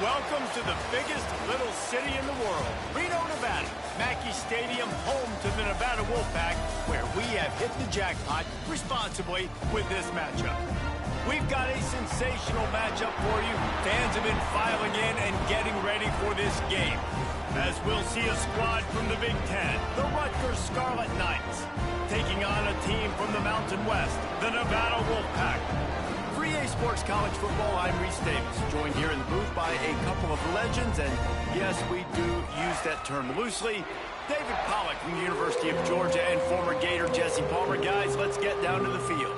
Welcome to the biggest little city in the world, Reno, Nevada. Mackey Stadium, home to the Nevada Wolfpack, where we have hit the jackpot responsibly with this matchup. We've got a sensational matchup for you. Fans have been filing in and getting ready for this game, as we'll see a squad from the Big Ten, the Rutgers Scarlet Knights, taking on a team from the Mountain West, the Nevada Wolfpack. For EA Sports College Football, I'm Reese Davis, joined here in the booth by a couple of legends, and yes, we do use that term loosely. David Pollack from the University of Georgia and former Gator Jesse Palmer. Guys, let's get down to the field.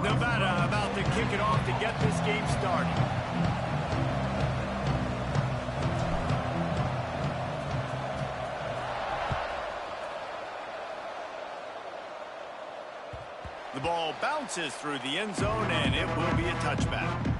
Nevada about to kick it off to get this game started. The ball bounces through the end zone, and it will be a touchback.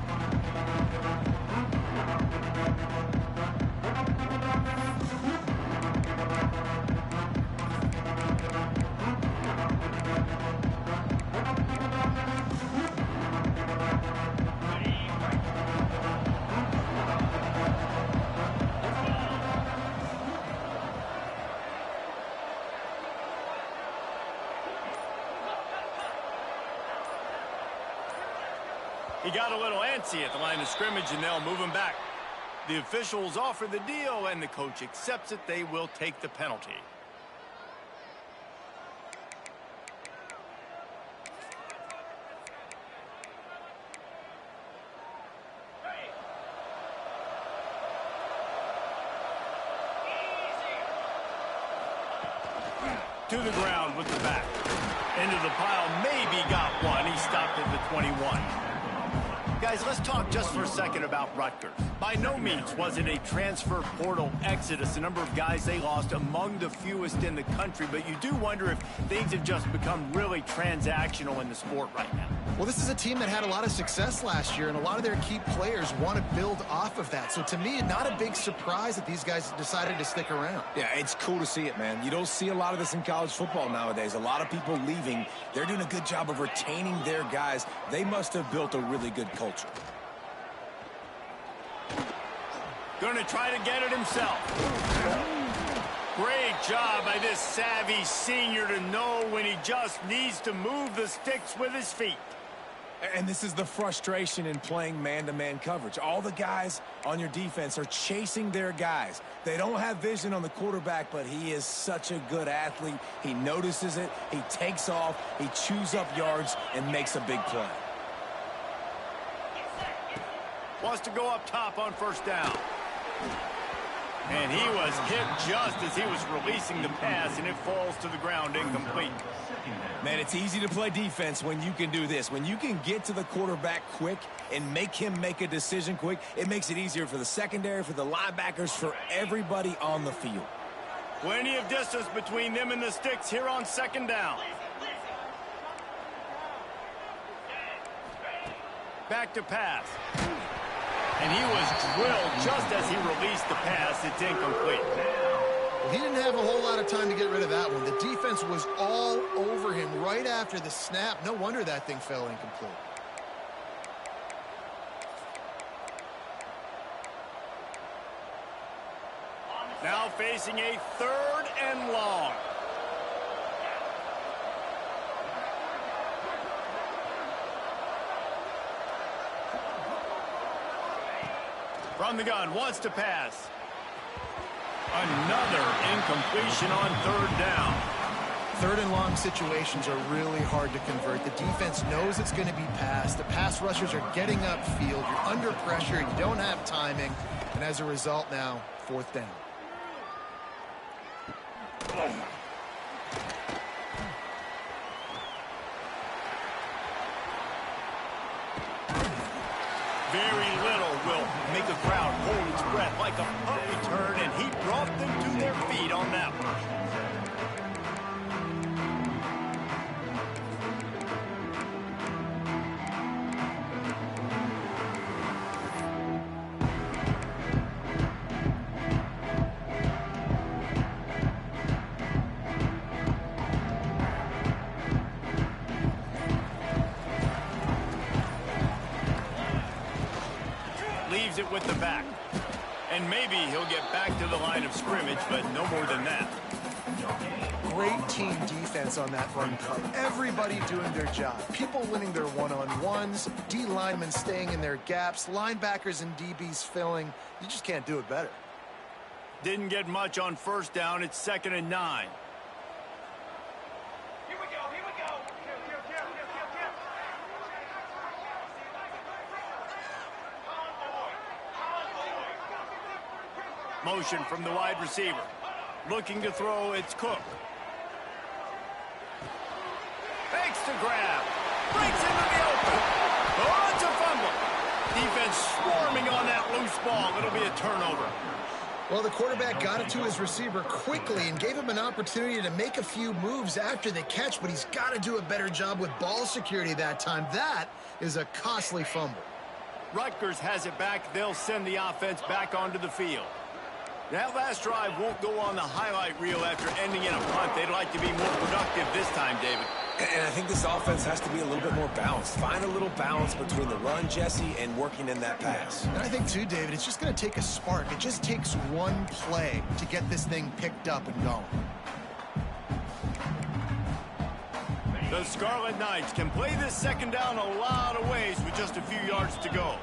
He got a little antsy at the line of scrimmage, and they'll move him back. The officials offer the deal, and the coach accepts it. They will take the penalty. To the ground with the back. Into the pile, maybe got one. He stopped at the 21. Guys, let's talk just for a second about Rutgers. By no means was it a transfer portal exodus. The number of guys they lost among the fewest in the country, but you do wonder if things have just become really transactional in the sport right now. Well, this is a team that had a lot of success last year, and a lot of their key players want to build off of that. So to me, not a big surprise that these guys decided to stick around. Yeah, it's cool to see it, man. You don't see a lot of this in college football nowadays. A lot of people leaving. They're doing a good job of retaining their guys. They must have built a really good culture. Going to try to get it himself. Great job by this savvy senior to know when he just needs to move the sticks with his feet. And this is the frustration in playing man-to-man coverage. All the guys on your defense are chasing their guys. They don't have vision on the quarterback, but he is such a good athlete. He notices it, he takes off, he chews up yards, and makes a big play. Wants to go up top on first down. And he was hit just as he was releasing the pass, and it falls to the ground incomplete. Man, it's easy to play defense when you can do this. When you can get to the quarterback quick and make him make a decision quick, it makes it easier for the secondary, for the linebackers, for everybody on the field. Plenty of distance between them and the sticks here on second down. Back to pass. And he was drilled just as he released the pass. It's incomplete. Well, he didn't have a whole lot of time to get rid of that one. The defense was all over him right after the snap. No wonder that thing fell incomplete. Now facing a 3rd and long. From the gun, wants to pass. Another incompletion on 3rd down. 3rd and long situations are really hard to convert. The defense knows it's going to be passed. The pass rushers are getting upfield. You're under pressure. You don't have timing. And as a result now, 4th down. Very little will make a crowd hold its breath like a punt return, and he brought them to their feet on that one. with the back. And maybe he'll get back to the line of scrimmage, but no more than that. Great team defense on that run play. Everybody doing their job. People winning their one-on-ones, D linemen staying in their gaps, linebackers and DBs filling. You just can't do it better. Didn't get much on first down. It's 2nd and 9. Here we go. Motion from the wide receiver. Looking to throw, it's Cook. Fakes to grab. Breaks into the open. Oh, it's a fumble. Defense swarming on that loose ball. It'll be a turnover. Well, the quarterback got it to his receiver quickly and gave him an opportunity to make a few moves after the catch, but he's got to do a better job with ball security that time. That is a costly fumble. Rutgers has it back. They'll send the offense back onto the field. That last drive won't go on the highlight reel after ending in a punt. They'd like to be more productive this time, David. And I think this offense has to be a little bit more balanced. Find a little balance between the run, Jesse, and working in that pass. And I think, too, David, it's just going to take a spark. It just takes one play to get this thing picked up and going. The Scarlet Knights can play this second down a lot of ways with just a few yards to go.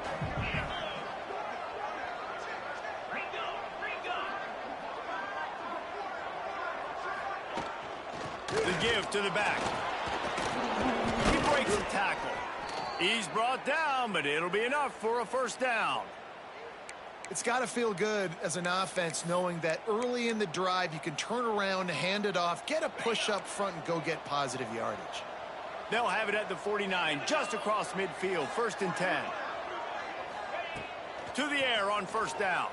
The give to the back. He breaks the tackle. He's brought down, but it'll be enough for a first down. It's got to feel good as an offense knowing that early in the drive you can turn around, hand it off, get a push up front, and go get positive yardage. They'll have it at the 49, just across midfield, 1st and 10. To the air on first down.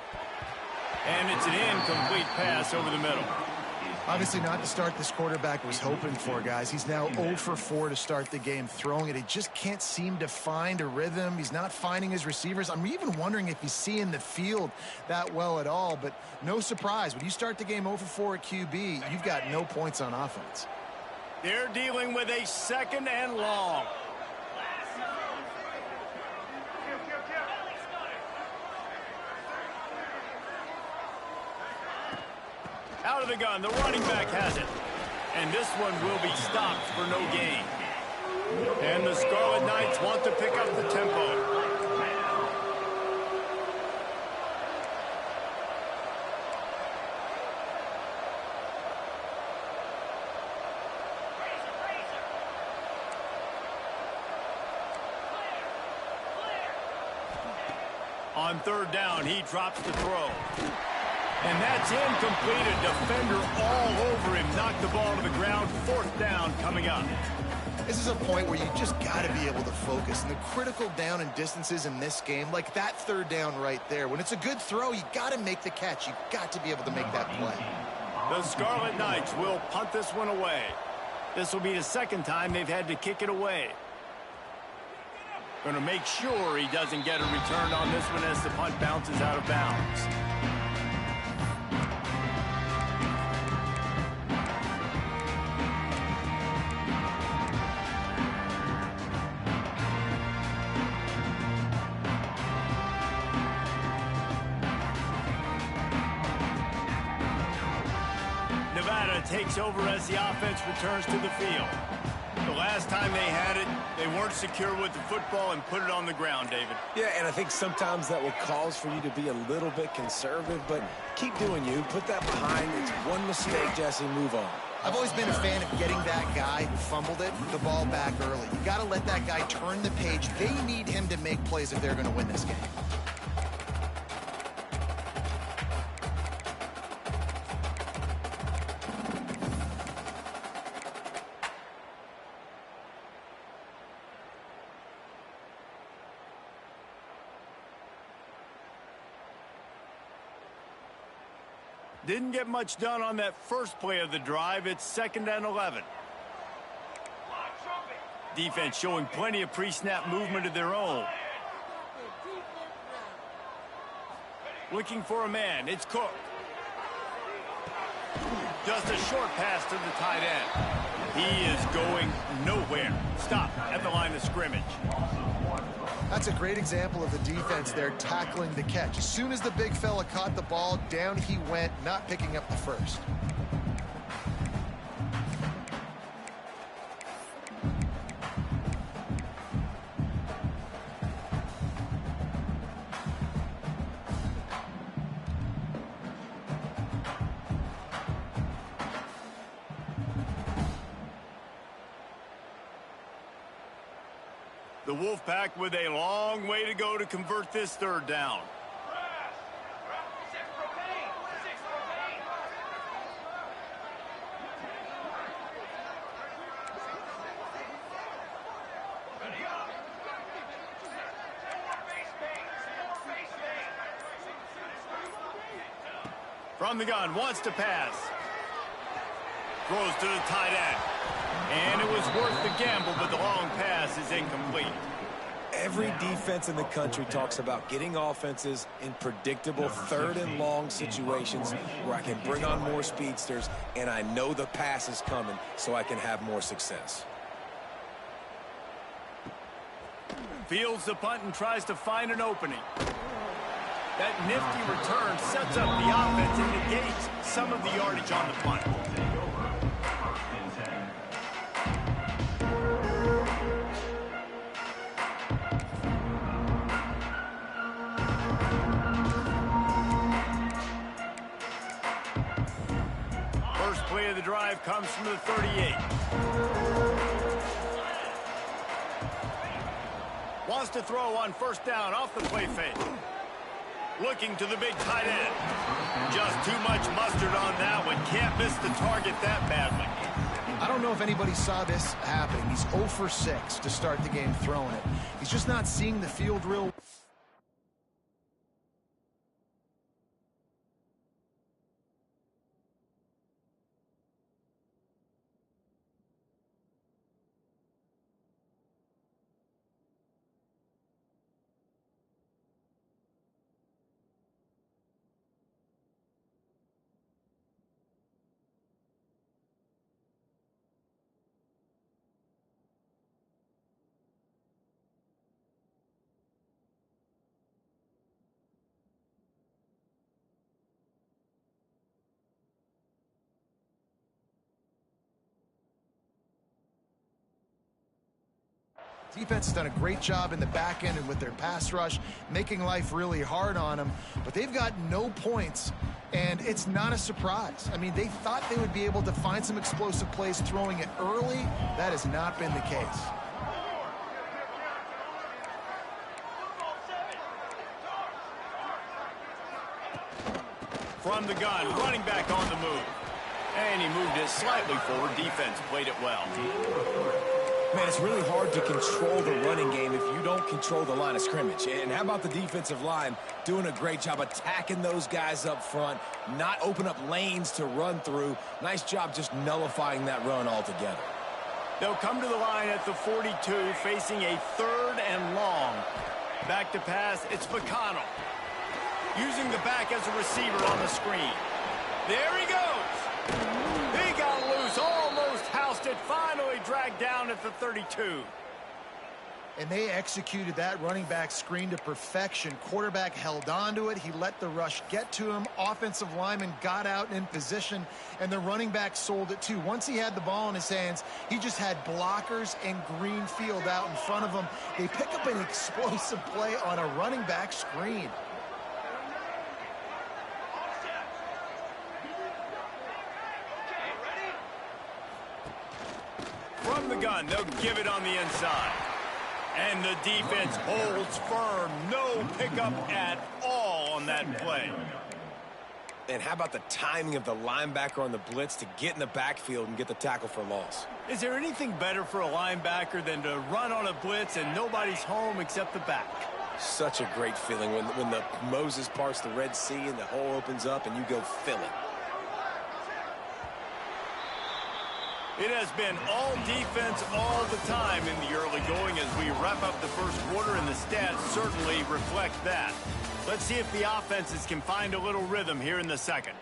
And it's an incomplete pass over the middle. Obviously not the start this quarterback was hoping for, guys. He's now 0 for 4 to start the game throwing it. He just can't seem to find a rhythm. He's not finding his receivers. I'm even wondering if he's seeing the field that well at all, but no surprise. When you start the game 0 for 4 at QB, you've got no points on offense. They're dealing with a 2nd and long. Out of the gun, the running back has it. And this one will be stopped for no gain. And the Scarlet Knights want to pick up the tempo. On 3rd down, he drops the throw. And that's incomplete. A defender all over him. Knocked the ball to the ground. 4th down coming up. This is a point where you just got to be able to focus. And the critical down and distances in this game, like that 3rd down right there. When it's a good throw, you got to make the catch. You got to be able to make that play. The Scarlet Knights will punt this one away. This will be the 2nd time they've had to kick it away. Going to make sure he doesn't get a return on this one as the punt bounces out of bounds. Nevada takes over as the offense returns to the field. The last time they had it, they weren't secure with the football and put it on the ground, David. Yeah, and I think sometimes that will cause for you to be a little bit conservative, but keep doing you. Put that behind. It's one mistake, Jesse. Move on. I've always been a fan of getting that guy who fumbled it, the ball back early. You got to let that guy turn the page. They need him to make plays if they're going to win this game. Didn't get much done on that first play of the drive. It's 2nd and 11. Defense showing plenty of pre-snap movement of their own. Looking for a man. It's Cook. Just a short pass to the tight end. He is going nowhere. Stop at the line of scrimmage. That's a great example of the defense there tackling the catch. As soon as the big fella caught the ball, down he went, not picking up the first. The Wolfpack with a long way to go to convert this third down. From the gun, wants to pass. Throws to the tight end. And it was worth the gamble, but the long pass is incomplete. Every defense in the country talks about getting offenses in predictable third and long situations where I can bring on more speedsters and I know the pass is coming so I can have more success. Fields the punt and tries to find an opening. That nifty return sets up the offense and negates some of the yardage on the punt. First play of the drive comes from the 38. Wants to throw on first down off the play fake. Looking to the big tight end. Just too much mustard on that one. Can't miss the target that badly. I don't know if anybody saw this happening. He's 0 for 6 to start the game throwing it. He's just not seeing the field real. Defense has done a great job in the back end and with their pass rush, making life really hard on them. But they've got no points, and it's not a surprise. I mean, they thought they would be able to find some explosive plays throwing it early. That has not been the case. From the gun, running back on the move. And he moved it slightly forward. Defense played it well. Man, it's really hard to control the running game if you don't control the line of scrimmage. And how about the defensive line doing a great job attacking those guys up front, not open up lanes to run through. Nice job just nullifying that run altogether. They'll come to the line at the 42, facing a third and long. Back to pass, it's McConnell. Using the back as a receiver on the screen. There he goes. He got loose, almost housed it, finally dragged down at the 32. And they executed that running back screen to perfection. Quarterback held on to it. He let the rush get to him. Offensive lineman got out and in position, and the running back sold it too. Once he had the ball in his hands, he just had blockers and green field out in front of him. They pick up an explosive play on a running back screen. From the gun, they'll give it on the inside. And the defense holds firm. No pickup at all on that play. And how about the timing of the linebacker on the blitz to get in the backfield and get the tackle for loss? Is there anything better for a linebacker than to run on a blitz and nobody's home except the back? Such a great feeling when the Moses parts the Red Sea and the hole opens up and you go fill it. It has been all defense all the time in the early going as we wrap up the first quarter, and the stats certainly reflect that. Let's see if the offenses can find a little rhythm here in the second.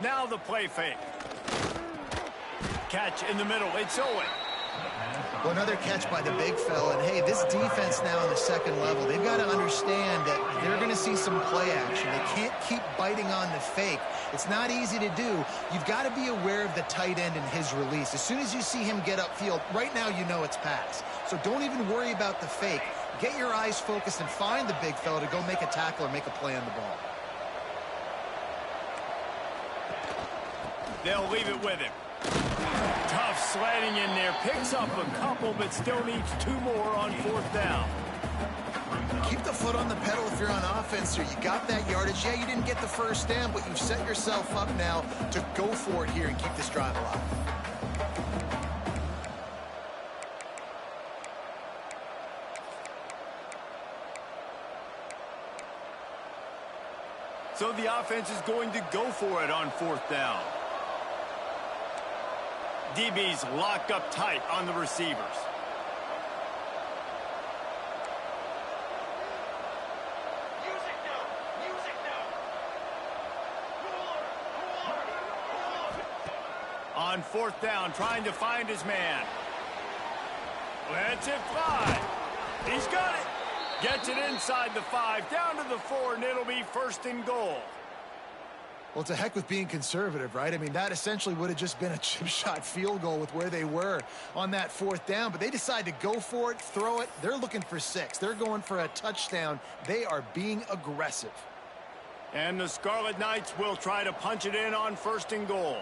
Now the play fake. Catch in the middle. It's Owen. Well, another catch by the big fella. And, hey, this defense now on the second level, they've got to understand that they're going to see some play action. They can't keep biting on the fake. It's not easy to do. You've got to be aware of the tight end and his release. As soon as you see him get upfield, right now you know it's pass. So don't even worry about the fake. Get your eyes focused and find the big fella to go make a tackle or make a play on the ball. They'll leave it with him. Tough sledding in there. Picks up a couple, but still needs 2 more on 4th down. Keep the foot on the pedal if you're on offense here. You got that yardage. Yeah, you didn't get the first down, but you've set yourself up now to go for it here and keep this drive alive. So the offense is going to go for it on 4th down. DB's locked up tight on the receivers. On 4th down, trying to find his man. Lets it fly. He's got it. Gets it inside the 5, down to the 4, and it'll be 1st and goal. Well, it's a heck with being conservative, right? I mean, that essentially would have just been a chip shot field goal with where they were on that 4th down. But they decide to go for it, throw it. They're looking for 6. They're going for a touchdown. They are being aggressive. And the Scarlet Knights will try to punch it in on 1st and goal.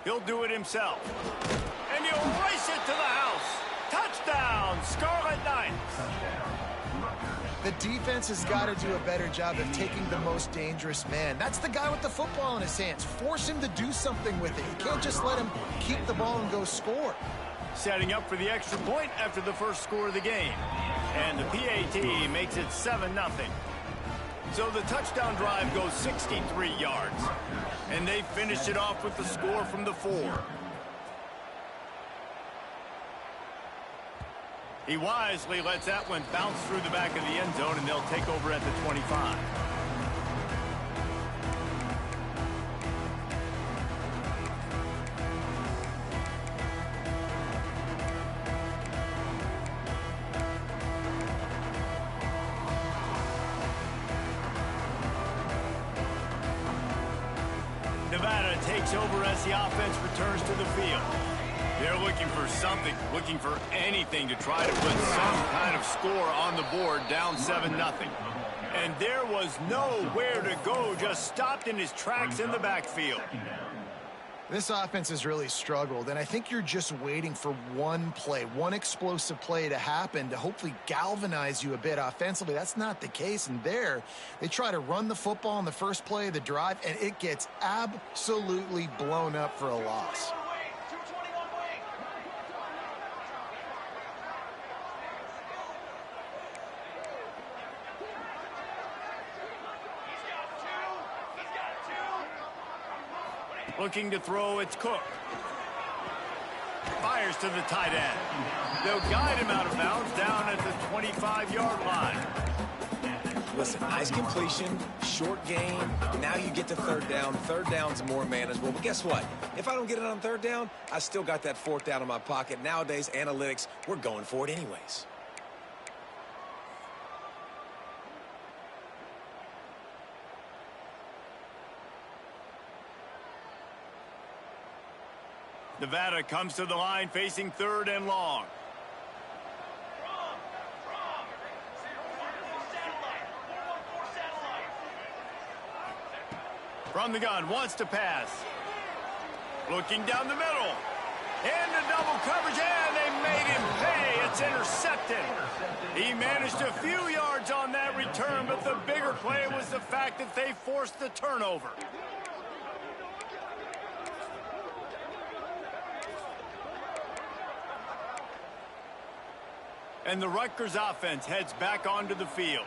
He'll do it himself. And he'll race it to the house. Touchdown, Scarlet Knights. The defense has got to do a better job of taking the most dangerous man. That's the guy with the football in his hands. Force him to do something with it. You can't just let him keep the ball and go score. Setting up for the extra point after the first score of the game. And the PAT makes it 7-0. So the touchdown drive goes 63 yards. And they finish it off with the score from the 4. He wisely lets that one bounce through the back of the end zone, and they'll take over at the 25. Nevada takes over as the offense returns to the field. They're looking for something, looking for anything to try to put some kind of score on the board, down 7-0. And there was nowhere to go, just stopped in his tracks in the backfield. This offense has really struggled, and I think you're just waiting for one play, one explosive play to happen to hopefully galvanize you a bit offensively. That's not the case, and there they try to run the football on the first play of the drive, and it gets absolutely blown up for a loss. Looking to throw, it's Cook. Fires to the tight end. They'll guide him out of bounds down at the 25-yard line. Listen, nice completion, short gain. Now you get to 3rd down. 3rd down's more manageable. But guess what? If I don't get it on 3rd down, I still got that 4th down in my pocket. Nowadays, analytics, we're going for it anyways. Nevada comes to the line facing 3rd and long. From the gun, wants to pass. Looking down the middle. Into double coverage, and they made him pay. It's intercepted. He managed a few yards on that return, but the bigger play was the fact that they forced the turnover. And the Rutgers offense heads back onto the field.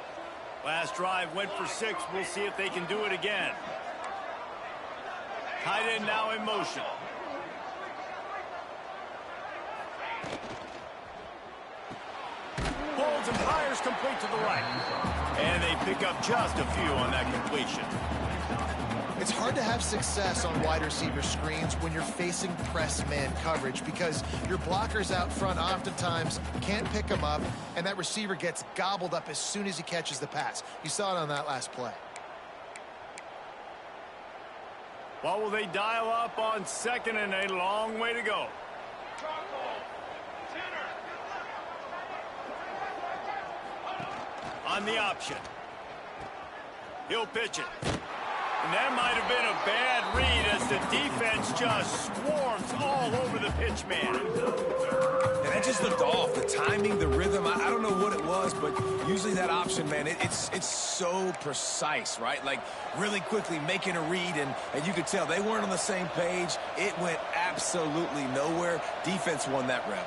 Last drive went for 6. We'll see if they can do it again. Tight end now in motion. Holds and fires complete to the right. And they pick up just a few on that completion. It's hard to have success on wide receiver screens when you're facing press man coverage because your blockers out front oftentimes can't pick them up, and that receiver gets gobbled up as soon as he catches the pass. You saw it on that last play. What will they dial up on second and a long way to go? On the option. He'll pitch it. And that might have been a bad read as the defense just swarms all over the pitch man. And that just looked off. The timing, the rhythm, I don't know what it was, but usually that option, man, it's so precise, right? Like really quickly making a read, and you could tell they weren't on the same page. It went absolutely nowhere. Defense won that rep.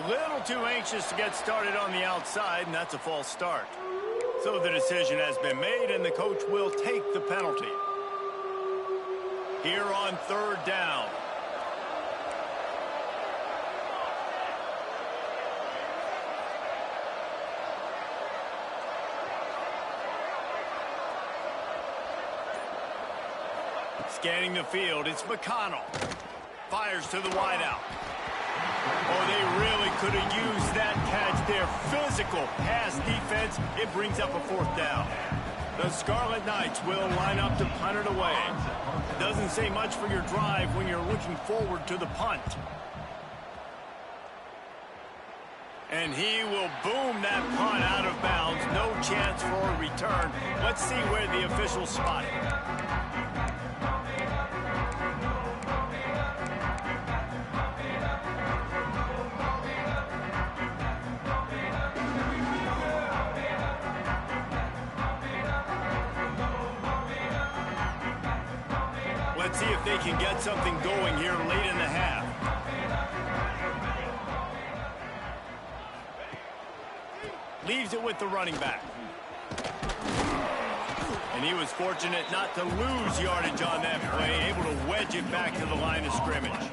A little too anxious to get started on the outside, and that's a false start. So the decision has been made, and the coach will take the penalty. Here on third down. Scanning the field, it's McConnell. Fires to the wideout. Oh, they really could have used that catch there. Physical pass defense. It brings up a fourth down. The Scarlet Knights will line up to punt it away. It doesn't say much for your drive when you're looking forward to the punt. And he will boom that punt out of bounds. No chance for a return. Let's see where the officials spot it. Let's see if they can get something going here late in the half. Leaves it with the running back. And he was fortunate not to lose yardage on that play, able to wedge it back to the line of scrimmage.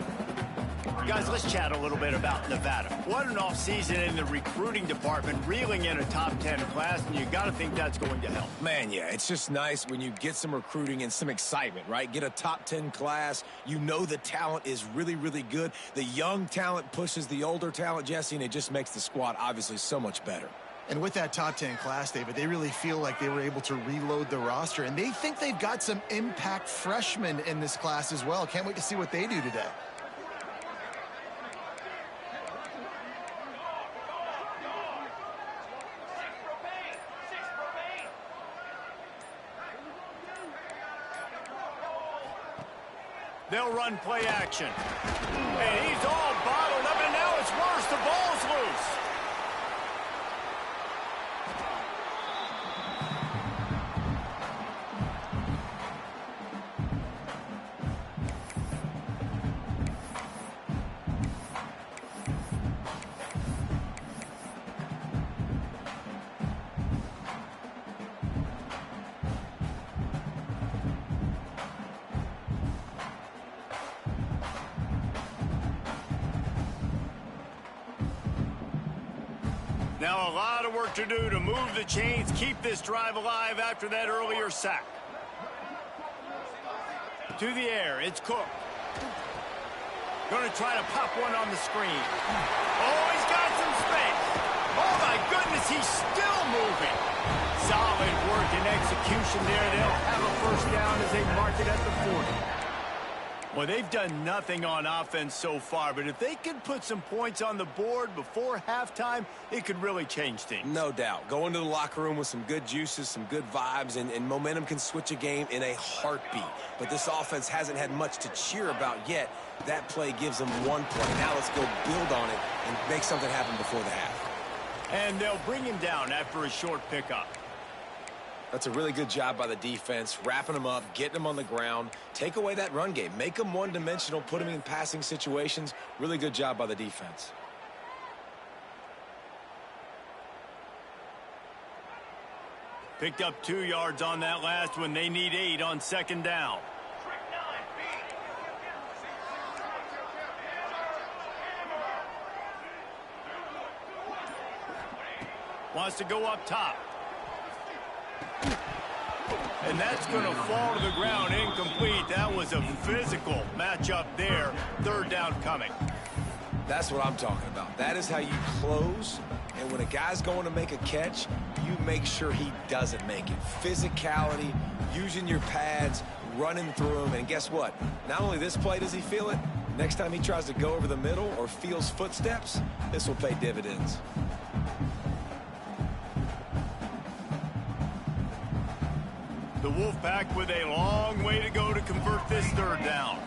Guys, let's chat a little bit about Nevada. What an offseason in the recruiting department, reeling in a top 10 class, and you got to think that's going to help. Man, yeah, it's just nice when you get some recruiting and some excitement, right? Get a top 10 class. You know the talent is really, really good. The young talent pushes the older talent, Jesse, and it just makes the squad obviously so much better. And with that top 10 class, David, they really feel like they were able to reload the roster, and they think they've got some impact freshmen in this class as well. Can't wait to see what they do today. They'll run play action. And he's all bottled up, and now it's worse. The ball's loose. Now a lot of work to do to move the chains, keep this drive alive after that earlier sack. To the air, it's Cook. Going to try to pop one on the screen. Oh, he's got some space. Oh, my goodness, he's still moving. Solid work and execution there. They'll have a first down as they mark it at the 40. Well, they've done nothing on offense so far, but if they can put some points on the board before halftime, it could really change things. No doubt. Go into the locker room with some good juices, some good vibes, and momentum can switch a game in a heartbeat. But this offense hasn't had much to cheer about yet. That play gives them one play. Now let's go build on it and make something happen before the half. And they'll bring him down after a short pickup. That's a really good job by the defense, wrapping them up, getting them on the ground. Take away that run game. Make them one-dimensional, put them in passing situations. Really good job by the defense. Picked up 2 yards on that last one. They need 8 on second down. Wants to go up top. And that's going to fall to the ground incomplete. That was a physical matchup there. Third down coming. That's what I'm talking about. That is how you close. And when a guy's going to make a catch, you make sure he doesn't make it. Physicality, using your pads, running through him. And guess what? Not only this play does he feel it, next time he tries to go over the middle or feels footsteps, this will pay dividends. The Wolfpack with a long way to go to convert this third down.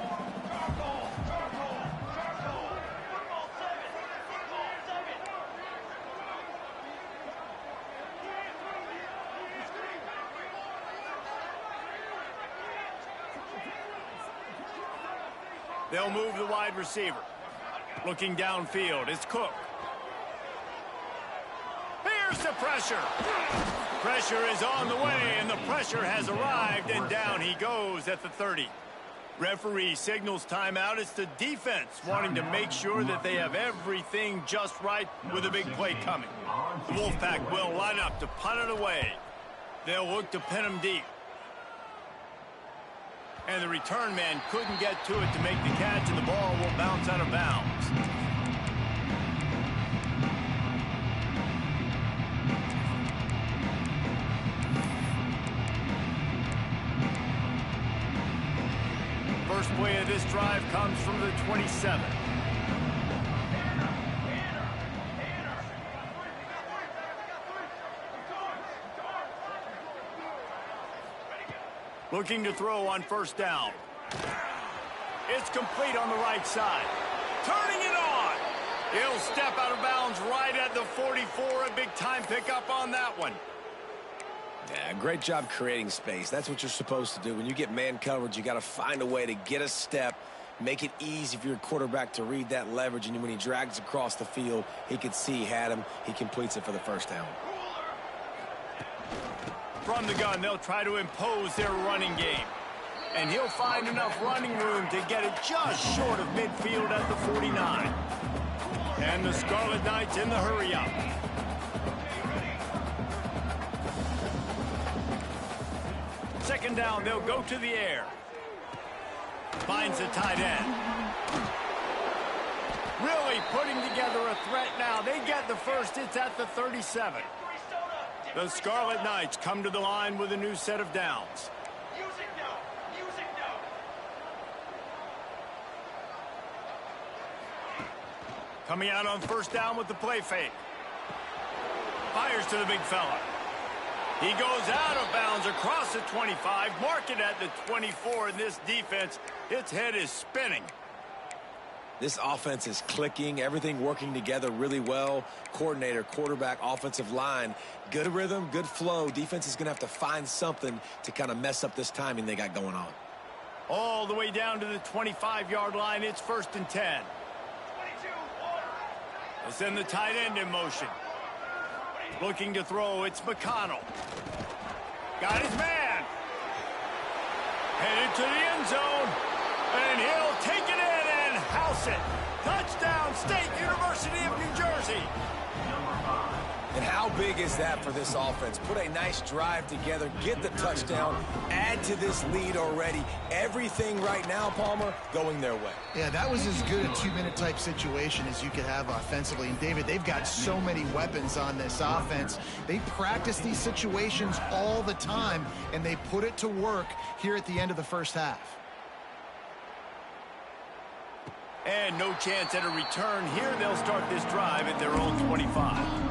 They'll move the wide receiver. Looking downfield, it's Cook. Here's the pressure. Pressure is on the way, and the pressure has arrived, and down he goes at the 30. Referee signals timeout. It's the defense wanting to make sure that they have everything just right with a big play coming. The Wolfpack will line up to punt it away. They'll look to pin him deep. And the return man couldn't get to it to make the catch, and the ball will bounce out of bounds. First play of this drive comes from the 27. Looking to throw on first down. It's complete on the right side. Turning it on. He'll step out of bounds right at the 44. A big-time pickup on that one. Yeah, great job creating space. That's what you're supposed to do. When you get man coverage, you got to find a way to get a step, make it easy for your quarterback to read that leverage, and when he drags across the field, he could see he had him. He completes it for the first down. From the gun, they'll try to impose their running game. And he'll find enough running room to get it just short of midfield at the 49. And the Scarlet Knights in the hurry-up. Second down, they'll go to the air. Finds the tight end. Really putting together a threat now. They get the first. It's at the 37. The Scarlet Knights come to the line with a new set of downs. Coming out on first down with the play fake. Fires to the big fella. He goes out of bounds across the 25, mark it at the 24, and this defense, its head is spinning. This offense is clicking, everything working together really well. Coordinator, quarterback, offensive line, good rhythm, good flow. Defense is going to have to find something to kind of mess up this timing they got going on. All the way down to the 25-yard line, it's 1st and 10. They'll send the tight end in motion. Looking to throw, it's McConnell. Got his man. Headed to the end zone. And he'll take it in and house it. Touchdown, State University of New Jersey. And how big is that for this offense? Put a nice drive together, get the touchdown, add to this lead already. Everything right now, Palmer, going their way. Yeah, that was as good a 2-minute type situation as you could have offensively. And, David, they've got so many weapons on this offense. They practice these situations all the time, and they put it to work here at the end of the first half. And no chance at a return here. They'll start this drive at their own 25.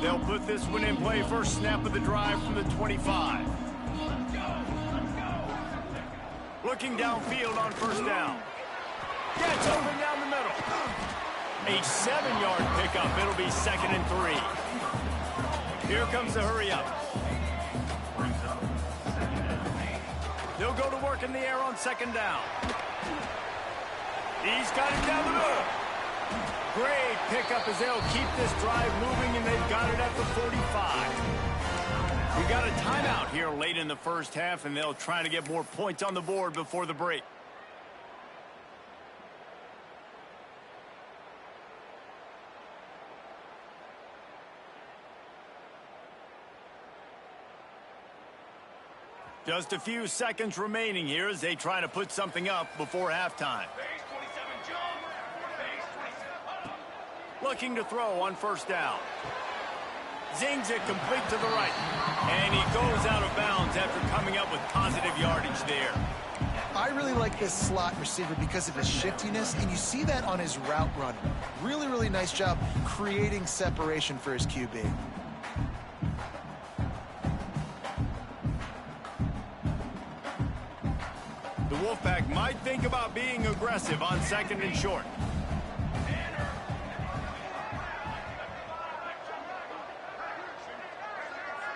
They'll put this one in play. First snap of the drive from the 25. Looking downfield on first down. Gets open down the middle. A 7-yard pickup. It'll be 2nd and 3. Here comes the hurry-up. They'll go to work in the air on 2nd down. He's got it down the middle. Great pickup as they'll keep this drive moving, and they've got it at the 45. We got a timeout here late in the first half, and they'll try to get more points on the board before the break. Just a few seconds remaining here as they try to put something up before halftime. Looking to throw on first down. Zings it complete to the right. And he goes out of bounds after coming up with positive yardage there. I really like this slot receiver because of his shiftiness, and you see that on his route run. Really, really nice job creating separation for his QB. The Wolfpack might think about being aggressive on second and short.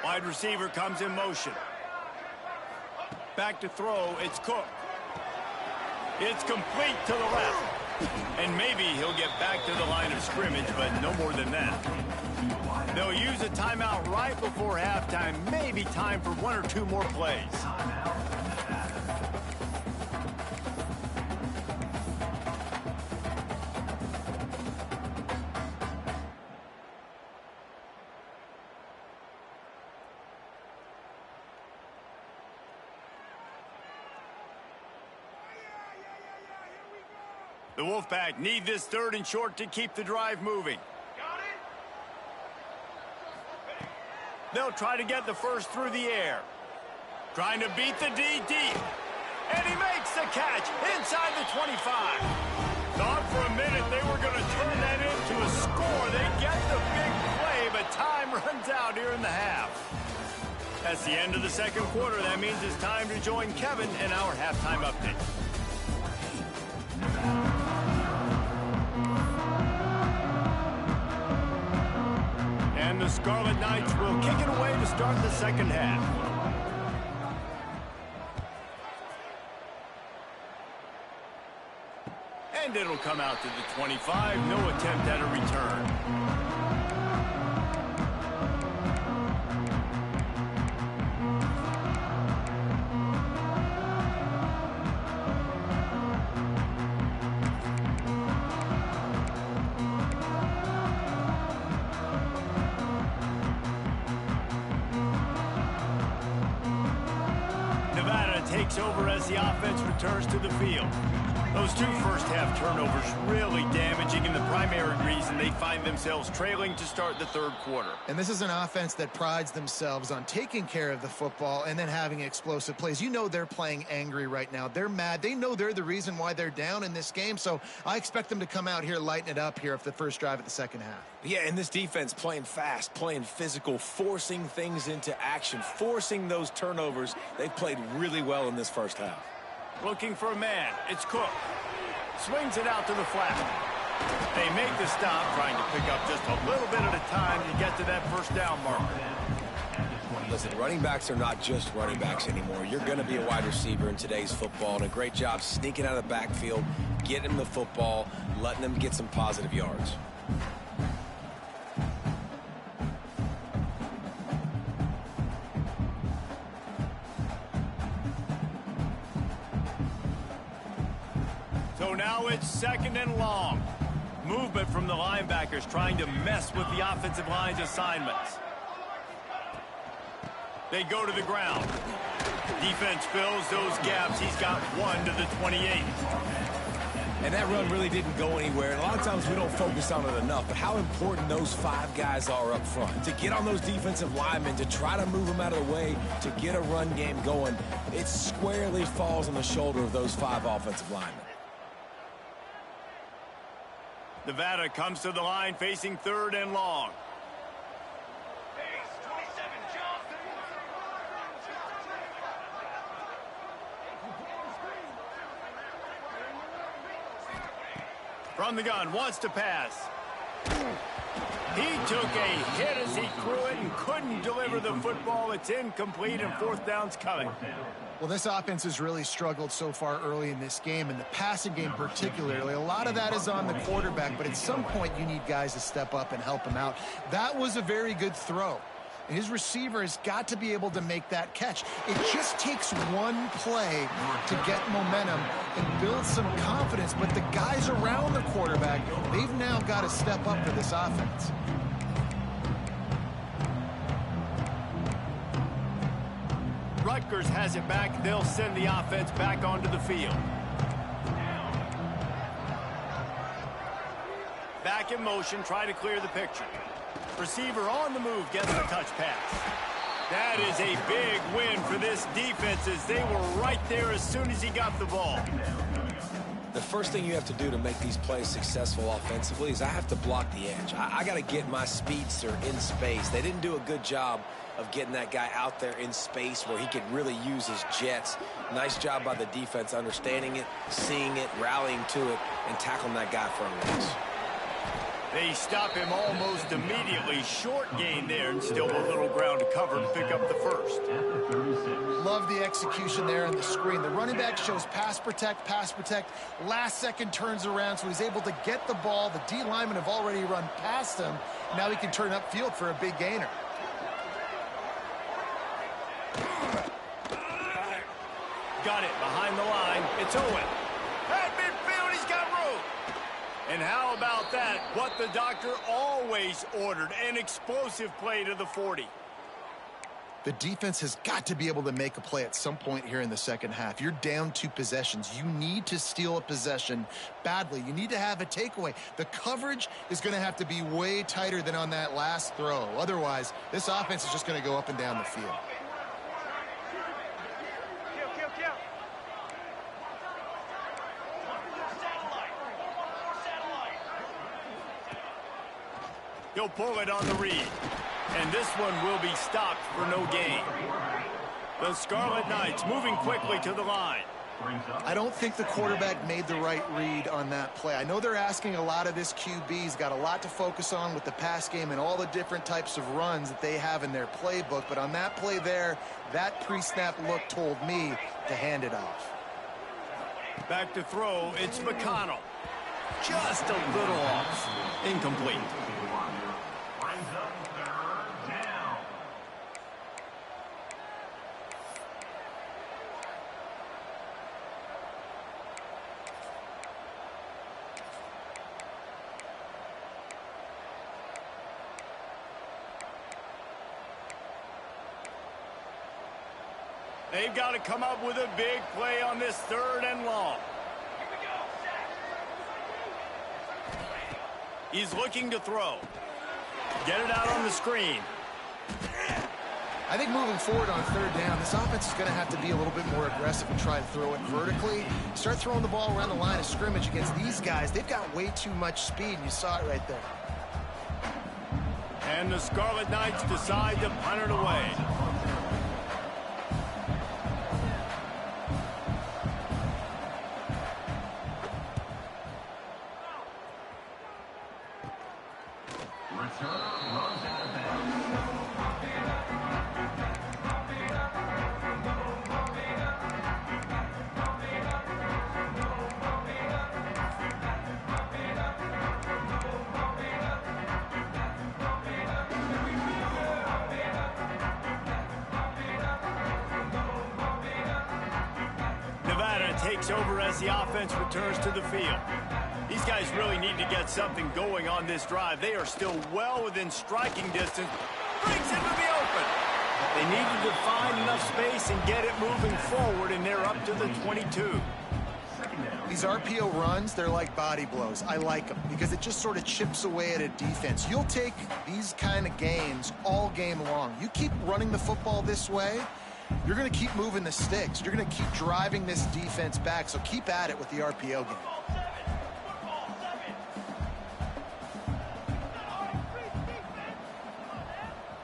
Wide receiver comes in motion. Back to throw, it's Cook. It's complete to the left. And maybe he'll get back to the line of scrimmage, but no more than that. They'll use a timeout right before halftime. Maybe time for one or two more plays. The Wolfpack need this third and short to keep the drive moving. They'll try to get the first through the air. Trying to beat the D deep. And he makes the catch inside the 25. Thought for a minute they were going to turn that into a score. They get the big play, but time runs out here in the half. That's the end of the second quarter. That means it's time to join Kevin in our halftime update. And the Scarlet Knights will kick it away to start the second half. And it'll come out to the 25. No attempt at a return. Takes over as the offense returns to the field. Those two first-half turnovers really damaging, and the primary reason they find themselves trailing to start the third quarter. And this is an offense that prides themselves on taking care of the football and then having explosive plays. You know they're playing angry right now. They're mad. They know they're the reason why they're down in this game, so I expect them to come out here, lighten it up here for the first drive of the second half. Yeah, and this defense playing fast, playing physical, forcing things into action, forcing those turnovers. They've played really well in this first half. Looking for a man. It's Cook. Swings it out to the flat. They make the stop, trying to pick up just a little bit at a time to get to that first down marker. Listen, running backs are not just running backs anymore. You're going to be a wide receiver in today's football, and a great job sneaking out of the backfield, getting them the football, letting them get some positive yards. So now it's second and long. Movement from the linebackers trying to mess with the offensive line's assignments. They go to the ground. Defense fills those gaps. He's got one to the 28. And that run really didn't go anywhere. And a lot of times we don't focus on it enough, but how important those five guys are up front. To get on those defensive linemen, to try to move them out of the way, to get a run game going, it squarely falls on the shoulder of those five offensive linemen. Nevada comes to the line facing third and long. From the gun, wants to pass. He took a hit as he threw it and couldn't deliver the football. It's incomplete, and fourth down's coming. Well, this offense has really struggled so far early in this game, and the passing game particularly. A lot of that is on the quarterback, but at some point you need guys to step up and help him out. That was a very good throw. His receiver has got to be able to make that catch. It just takes one play to get momentum and build some confidence, but the guys around the quarterback, they've now got to step up for this offense. Rutgers has it back. They'll send the offense back onto the field. Back in motion, try to clear the picture. Receiver on the move, gets the touch pass. That is a big win for this defense as they were right there as soon as he got the ball. The first thing you have to do to make these plays successful offensively is I have to block the edge. I got to get my speedster in space. They didn't do a good job of getting that guy out there in space where he could really use his jets. Nice job by the defense understanding it, seeing it, rallying to it, and tackling that guy for a loss. They stop him almost immediately. Short gain there and still a little ground to cover to pick up the first. Love the execution there on the screen. The running back shows pass protect, last second turns around, so he's able to get the ball. The D linemen have already run past him. Now he can turn upfield for a big gainer. Got it behind the line. It's Owen. At midfield, he's got room. And how about that? What the doctor always ordered, an explosive play to the 40. The defense has got to be able to make a play at some point here in the second half. You're down 2 possessions. You need to steal a possession badly. You need to have a takeaway. The coverage is going to have to be way tighter than on that last throw. Otherwise, this offense is just going to go up and down the field. He'll pull it on the read. And this one will be stopped for no gain. The Scarlet Knights moving quickly to the line. I don't think the quarterback made the right read on that play. I know they're asking a lot of this QB. He's got a lot to focus on with the pass game and all the different types of runs that they have in their playbook. But on that play there, that pre-snap look told me to hand it off. Back to throw, it's McConnell. Just a little off. Incomplete. They've got to come up with a big play on this 3rd and long. He's looking to throw. Get it out on the screen. I think moving forward on 3rd down, this offense is going to have to be a little bit more aggressive and try to throw it vertically. Start throwing the ball around the line of scrimmage against these guys. They've got way too much speed, and you saw it right there. And the Scarlet Knights decide to punt it away. Takes over as the offense returns to the field. These guys really need to get something going on this drive. They are still well within striking distance. Brings into the open. They needed to find enough space and get it moving forward, and they're up to the 22. These RPO runs, they're like body blows. I like them because it just sort of chips away at a defense. You'll take these kind of gains all game long. You keep running the football this way, you're going to keep moving the sticks. You're going to keep driving this defense back, so keep at it with the RPO game.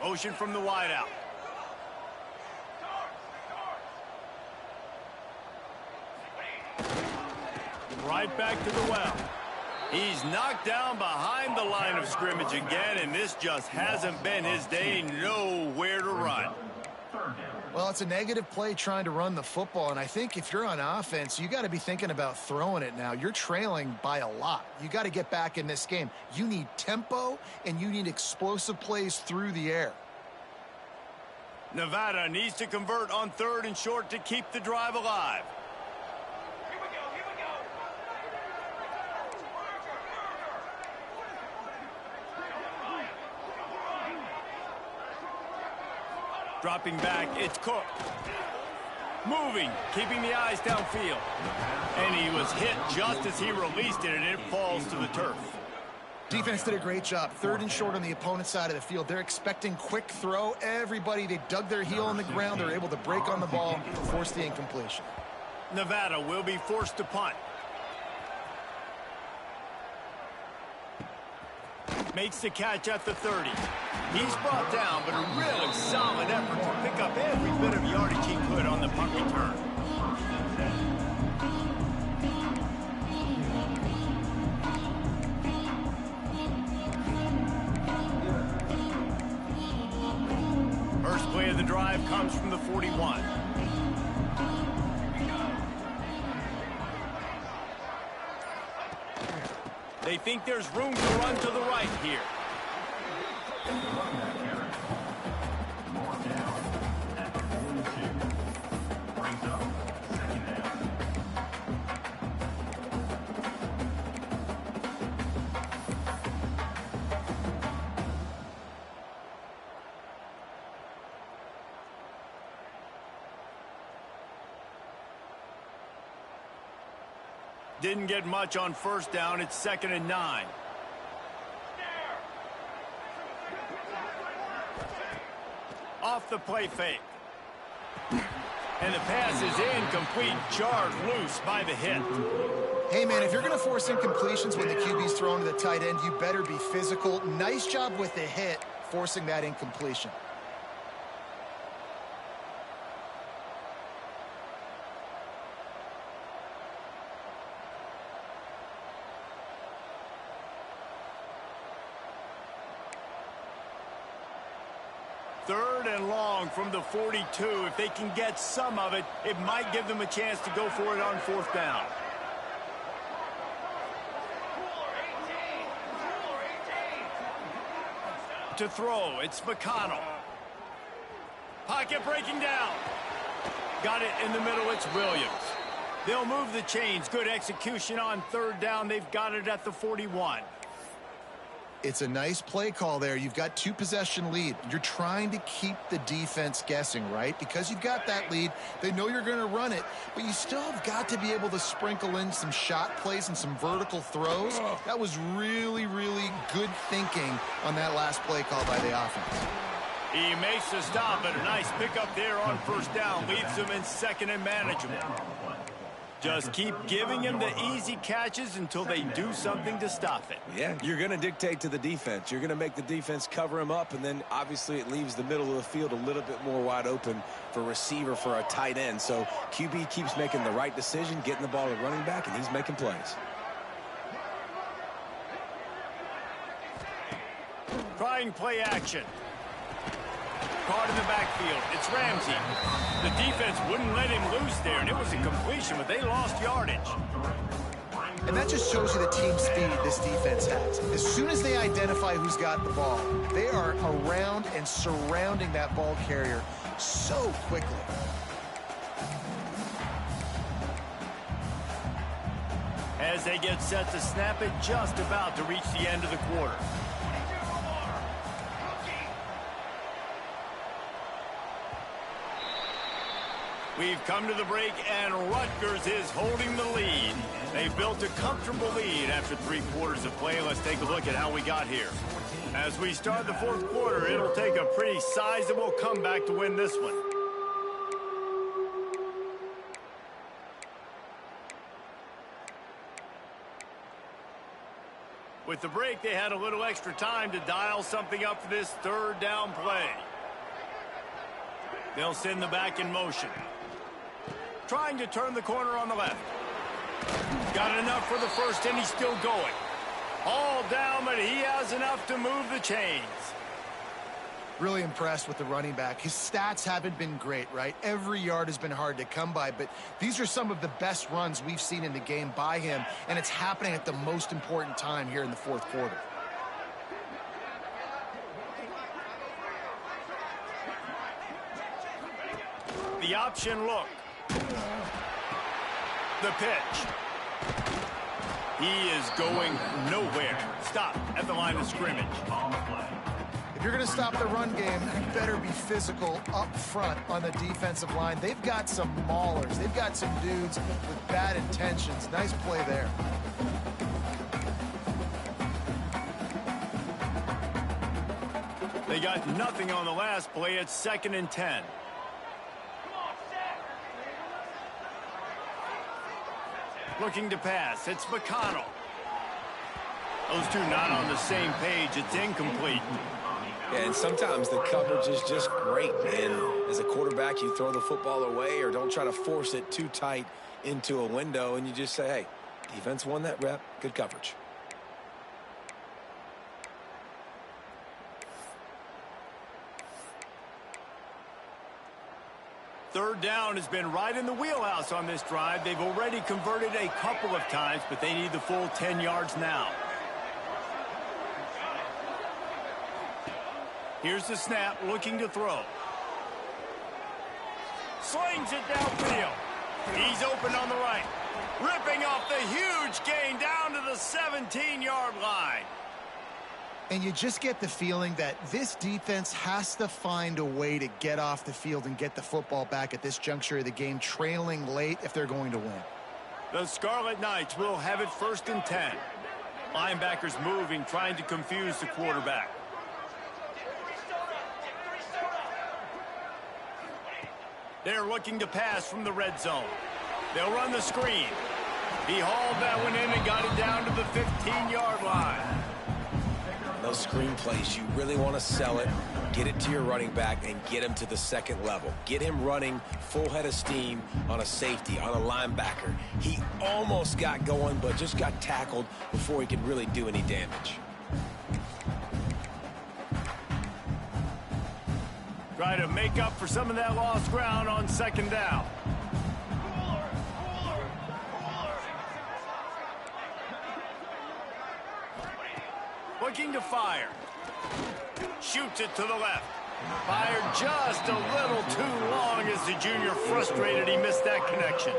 Motion from the wideout. Right back to the well. He's knocked down behind the line of scrimmage again, and this just hasn't been his day. Nowhere to run. Well, it's a negative play trying to run the football, and I think if you're on offense, you got to be thinking about throwing it now. You're trailing by a lot. You got to get back in this game. You need tempo, and you need explosive plays through the air. Nevada needs to convert on 3rd and short to keep the drive alive. Dropping back, it's Cook. Moving, keeping the eyes downfield. And he was hit just as he released it, and it falls to the turf. Defense did a great job. 3rd and short on the opponent's side of the field. They're expecting quick throw. Everybody, they dug their heel on the ground. They're able to break on the ball, force the incompletion. Nevada will be forced to punt. Makes the catch at the 30. He's brought down, but a really solid effort to pick up every bit of yardage he could on the punt return. First play of the drive comes from the 41. They think there's room to run to the right here. Didn't get much on 1st down. It's 2nd and 9. Off the play fake. And the pass is incomplete, jarred loose by the hit. Hey, man, if you're going to force incompletions when the QB's thrown to the tight end, you better be physical. Nice job with the hit, forcing that incompletion. Third and long from the 42. If they can get some of it, it might give them a chance to go for it on 4th down. To throw, it's McConnell. Pocket breaking down. Got it in the middle, it's Williams. They'll move the chains. Good execution on 3rd down. They've got it at the 41. It's a nice play call there. You've got 2-possession lead. You're trying to keep the defense guessing, right? Because you've got that lead, they know you're going to run it, but you still have got to be able to sprinkle in some shot plays and some vertical throws. That was really, really good thinking on that last play call by the offense. He makes the stop, and a nice pickup there on 1st down. Leaves them in 2nd and manageable. Just keep giving him the easy catches until they do something to stop it. Yeah, you're going to dictate to the defense. You're going to make the defense cover him up, and then obviously it leaves the middle of the field a little bit more wide open for receiver, for a tight end. So QB keeps making the right decision, getting the ball to running back, and he's making plays. Trying play action. Caught in the backfield. It's Ramsey. The defense wouldn't let him loose there, and it was a completion, but they lost yardage. And that just shows you the team speed this defense has. As soon as they identify who's got the ball, they are around and surrounding that ball carrier so quickly. As they get set to snap it, just about to reach the end of the quarter. We've come to the break, and Rutgers is holding the lead. They've built a comfortable lead after 3 quarters of play. Let's take a look at how we got here. As we start the 4th quarter, it'll take a pretty sizable comeback to win this one. With the break, they had a little extra time to dial something up for this 3rd down play. They'll send the back in motion. Trying to turn the corner on the left. Got enough for the first, and he's still going. All down, but he has enough to move the chains. Really impressed with the running back. His stats haven't been great, right? Every yard has been hard to come by, but these are some of the best runs we've seen in the game by him, and it's happening at the most important time here in the fourth quarter. The option look. The pitch. He is going nowhere. Stop at the line of scrimmage. If you're going to stop the run game, you better be physical up front on the defensive line. They've got some maulers. They've got some dudes with bad intentions. Nice play there. They got nothing on the last play. It's 2nd and 10. Looking to pass. It's McConnell. Those two not on the same page. It's incomplete. Yeah, and sometimes the coverage is just great. And as a quarterback, you throw the football away or don't try to force it too tight into a window, and you just say, hey, defense won that rep. Good coverage. Third down has been right in the wheelhouse on this drive. They've already converted a couple of times, but they need the full 10 yards now. Here's the snap, looking to throw. Slings it downfield. He's open on the right. Ripping off the huge gain down to the 17-yard line. And you just get the feeling that this defense has to find a way to get off the field and get the football back at this juncture of the game, trailing late if they're going to win. The Scarlet Knights will have it 1st and 10. Linebackers moving, trying to confuse the quarterback. They're looking to pass from the red zone. They'll run the screen. He hauled that one in and got it down to the 15-yard line. Those screen plays, you really want to sell it, get it to your running back, and get him to the second level. Get him running full head of steam on a safety, on a linebacker. He almost got going, but just got tackled before he could really do any damage. Try to make up for some of that lost ground on 2nd down. Looking to fire. Shoots it to the left. Fired just a little too long as the junior frustrated he missed that connection.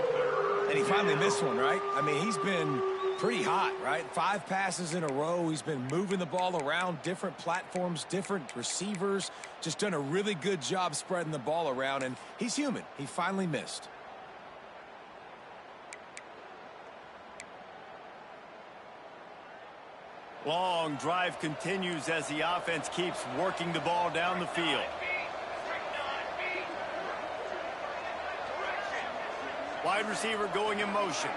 And he finally missed one, right? I mean, he's been pretty hot, right? 5 passes in a row. He's been moving the ball around, different platforms, different receivers. Just done a really good job spreading the ball around, and he's human. He finally missed. Long drive continues as the offense keeps working the ball down the field. Wide receiver going in motion.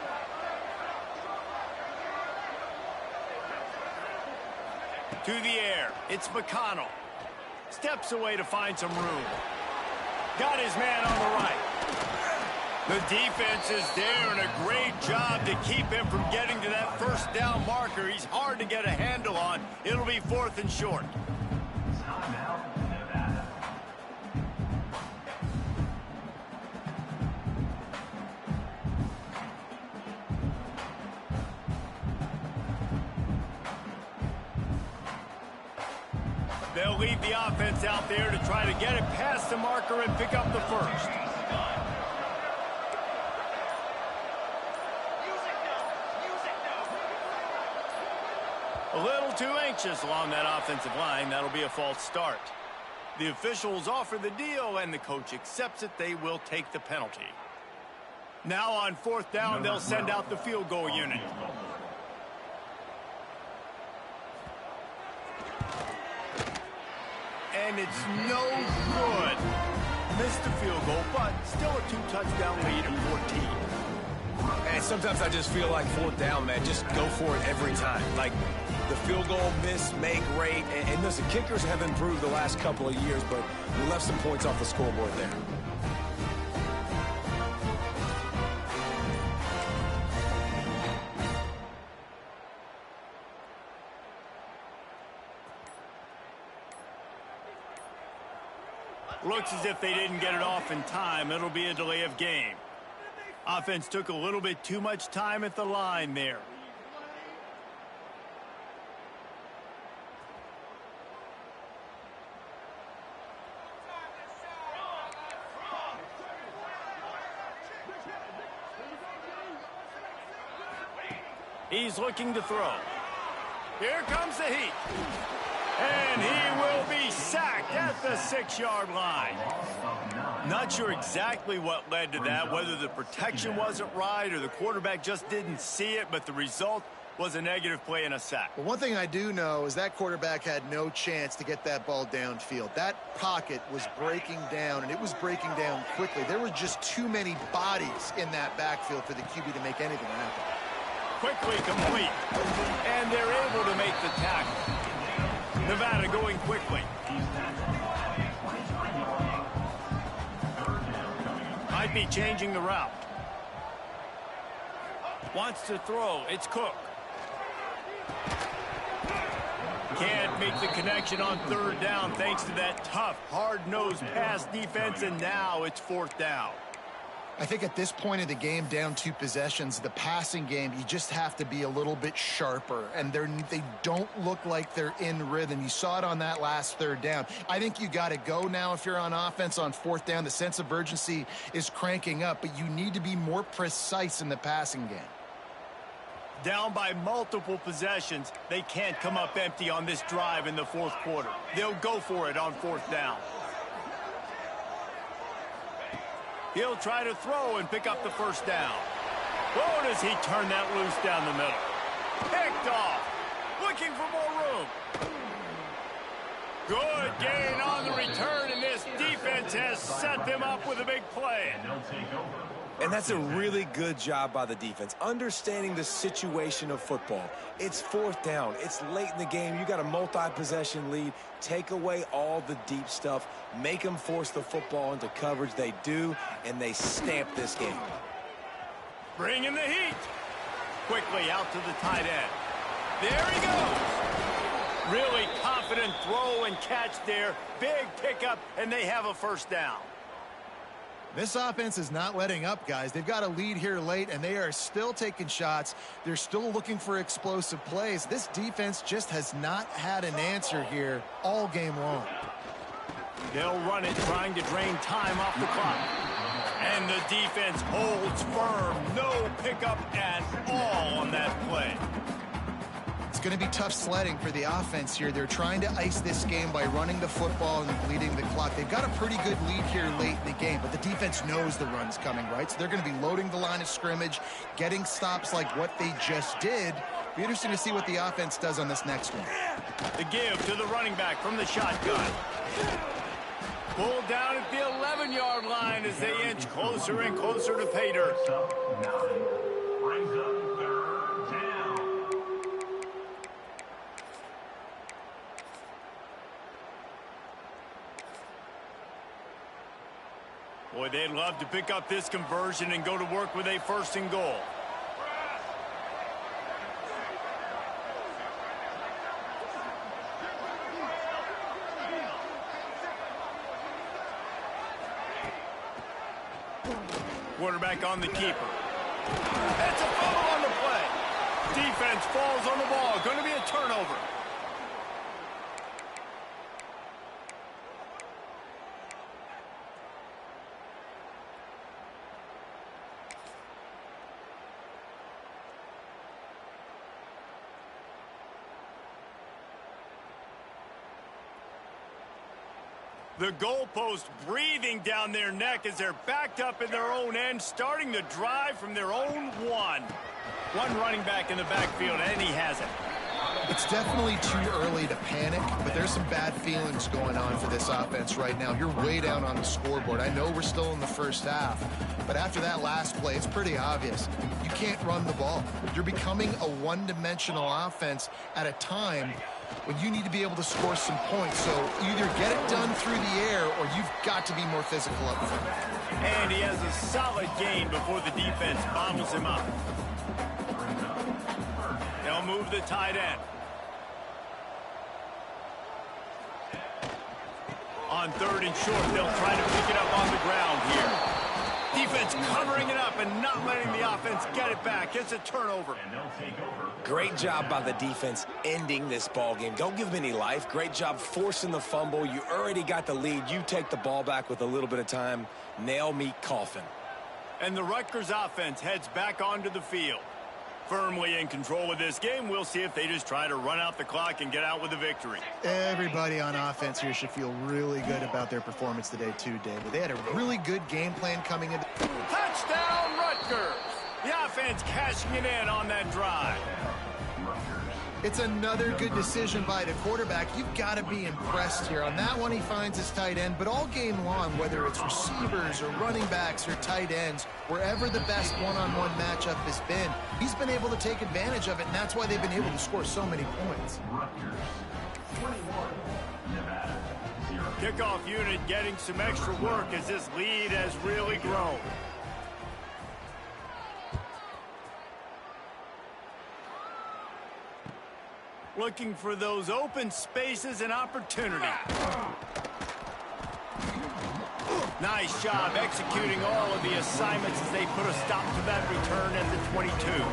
To the air. It's McConnell. Steps away to find some room. Got his man on the right. The defense is there, and a great job to keep him from getting to that 1st down marker. He's hard to get a handle on. It'll be 4th and short. They'll leave the offense out there to try to get it past the marker and pick up the 1st. A little too anxious along that offensive line. That'll be a false start. The officials offer the deal, and the coach accepts it. They will take the penalty. Now on 4th down, they'll send out the field goal unit. And it's no good. Missed the field goal, but still a 2-touchdown lead at 14. And sometimes I just feel like 4th down, man. Just go for it every time. Like, the field goal, miss, make, rate. And listen, kickers have improved the last couple of years, but we left some points off the scoreboard there. Looks as if they didn't get it off in time. It'll be a delay of game. Offense took a little bit too much time at the line there. He's looking to throw. Here comes the heat. And he will be sacked at the 6-yard line. Not sure exactly what led to that, whether the protection wasn't right or the quarterback just didn't see it, but the result was a negative play and a sack. Well, one thing I do know is that quarterback had no chance to get that ball downfield. That pocket was breaking down, and it was breaking down quickly. There were just too many bodies in that backfield for the QB to make anything happen. Quickly complete, and they're able to make the tackle. Nevada going quickly. Might be changing the route. Wants to throw. It's Cook. Can't make the connection on 3rd down thanks to that tough, hard-nosed pass defense, and now it's 4th down. I think at this point of the game, down 2 possessions, the passing game, you just have to be a little bit sharper, and they don't look like they're in rhythm. You saw it on that last 3rd down. I think you got to go now if you're on offense on 4th down. The sense of urgency is cranking up, but you need to be more precise in the passing game. Down by multiple possessions, they can't come up empty on this drive in the 4th quarter. They'll go for it on 4th down. He'll try to throw and pick up the 1st down. Oh, does he turn that loose down the middle? Picked off. Looking for more room. Good gain on the return, and this defense has set them up with a big play. And that's a really good job by the defense, understanding the situation of football. It's 4th down. It's late in the game. You got a multi-possession lead. Take away all the deep stuff. Make them force the football into coverage. They do, and they stamp this game. Bring in the heat. Quickly out to the tight end. There he goes. Really confident throw and catch there. Big pickup, and they have a 1st down. This offense is not letting up, guys. They've got a lead here late, and they are still taking shots. They're still looking for explosive plays. This defense just has not had an answer here all game long. They'll run it, trying to drain time off the clock. And the defense holds firm. No pickup at all on that play. It's going to be tough sledding for the offense here. They're trying to ice this game by running the football and bleeding the clock. They've got a pretty good lead here late in the game, but the defense knows the run's coming, right? So they're going to be loading the line of scrimmage, getting stops like what they just did. Be interesting to see what the offense does on this next one. The give to the running back from the shotgun. Pulled down at the 11-yard line as they inch closer and closer to pay dirt. Brings up 3rd down. Boy, they'd love to pick up this conversion and go to work with a 1st and goal. Quarterback on the keeper. That's a fumble on the play. Defense falls on the ball. Going to be a turnover. The goalpost breathing down their neck as they're backed up in their own end, starting the drive from their own 1. One running back in the backfield, and he has it. It's definitely too early to panic, but there's some bad feelings going on for this offense right now. You're way down on the scoreboard. I know we're still in the 1st half, but after that last play, it's pretty obvious. You can't run the ball. You're becoming a one-dimensional offense at a time when you need to be able to score some points. So either get it done through the air or you've got to be more physical up front. And he has a solid gain before the defense bottles him up. They'll move the tight end. On 3rd and short, they'll try to pick it up on the ground here. Defense covering it up and not letting the offense get it back. It's a turnover. Great job by the defense ending this ball game. Don't give them any life. Great job forcing the fumble. You already got the lead. You take the ball back with a little bit of time. Nail meet coffin. And the Rutgers offense heads back onto the field. Firmly in control of this game. We'll see if they just try to run out the clock and get out with a victory. Everybody on offense here should feel really good about their performance today too, David. They had a really good game plan coming in. Touchdown, Rutgers! The offense cashing it in on that drive. It's another good decision by the quarterback. You've got to be impressed here. On that one, he finds his tight end, but all game long, whether it's receivers or running backs or tight ends, wherever the best one-on-one matchup has been, he's been able to take advantage of it, and that's why they've been able to score so many points. Kickoff unit getting some extra work as this lead has really grown. Looking for those open spaces and opportunity. Nice job executing all of the assignments as they put a stop to that return at the 22.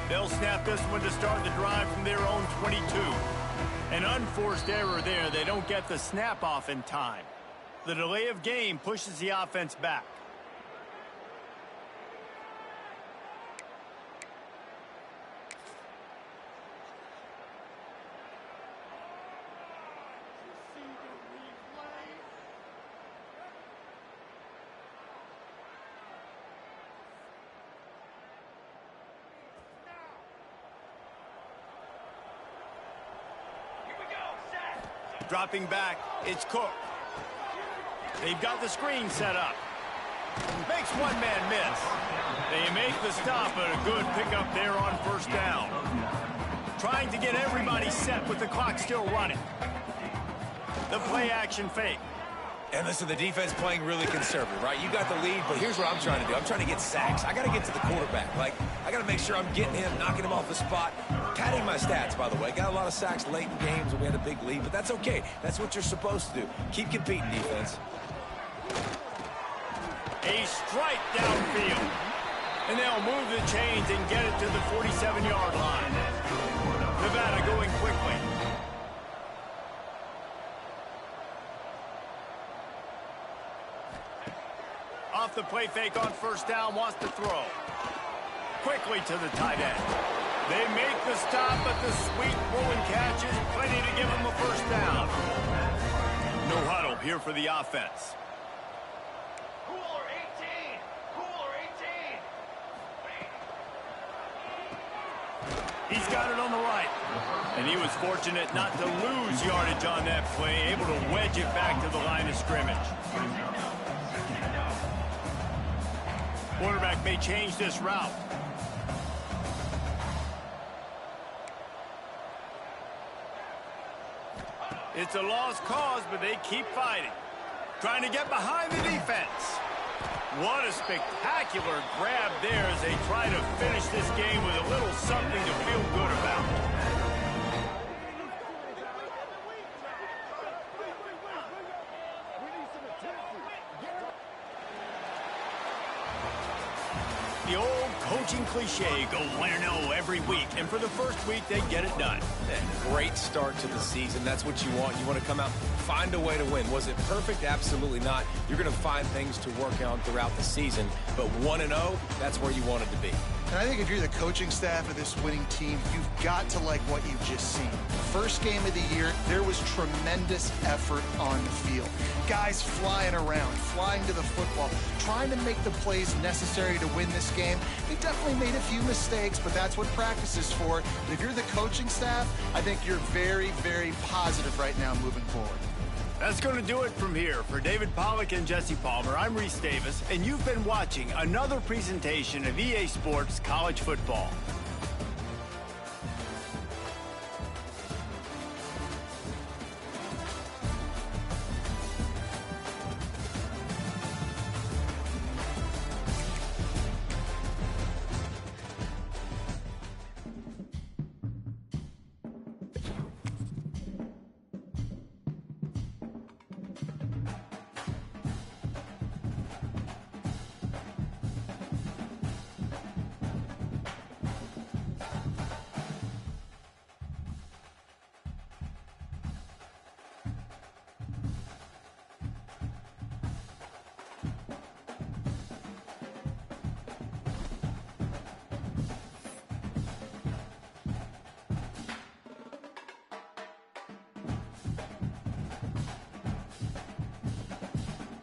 They'll snap this one to start the drive from their own 22. An unforced error there. They don't get the snap off in time. The delay of game pushes the offense back. Dropping back, it's Cook. They've got the screen set up. Makes one man miss. They make the stop, but a good pickup there on 1st down. Trying to get everybody set with the clock still running. The play action fake. And listen, the defense playing really conservative, right? You got the lead, but here's what I'm trying to do. I'm trying to get sacks. I got to get to the quarterback. Like, I got to make sure I'm getting him, knocking him off the spot. Padding my stats, by the way. Got a lot of sacks late in games when we had a big lead, but that's okay. That's what you're supposed to do. Keep competing, defense. A strike downfield. And they'll move the chains and get it to the 47-yard line. Nevada going quickly. Off the play fake on 1st down, wants to throw. Quickly to the tight end. They make the stop, but the sweet rolling catch is plenty to give them a 1st down. No huddle here for the offense. Cooler 18! Cooler 18! He's got it on the right. And he was fortunate not to lose yardage on that play, able to wedge it back to the line of scrimmage. Quarterback may change this route. It's a lost cause, but they keep fighting. Trying to get behind the defense. What a spectacular grab there as they try to finish this game with a little something to feel good about. The old coaching cliche, go 1-0 every week. And for the first week, they get it done. Great start to the season. That's what you want. You want to come out, find a way to win. Was it perfect? Absolutely not. You're going to find things to work on throughout the season. But 1-0, that's where you want it to be. And I think if you're the coaching staff of this winning team, you've got to like what you've just seen. First game of the year, there was tremendous effort on the field. Guys flying around, flying to the football, trying to make the plays necessary to win this game. They definitely made a few mistakes, but that's what practice is for. But if you're the coaching staff, I think you're very, very positive right now moving forward. That's going to do it from here. For David Pollack and Jesse Palmer, I'm Reese Davis, and you've been watching another presentation of EA Sports College Football.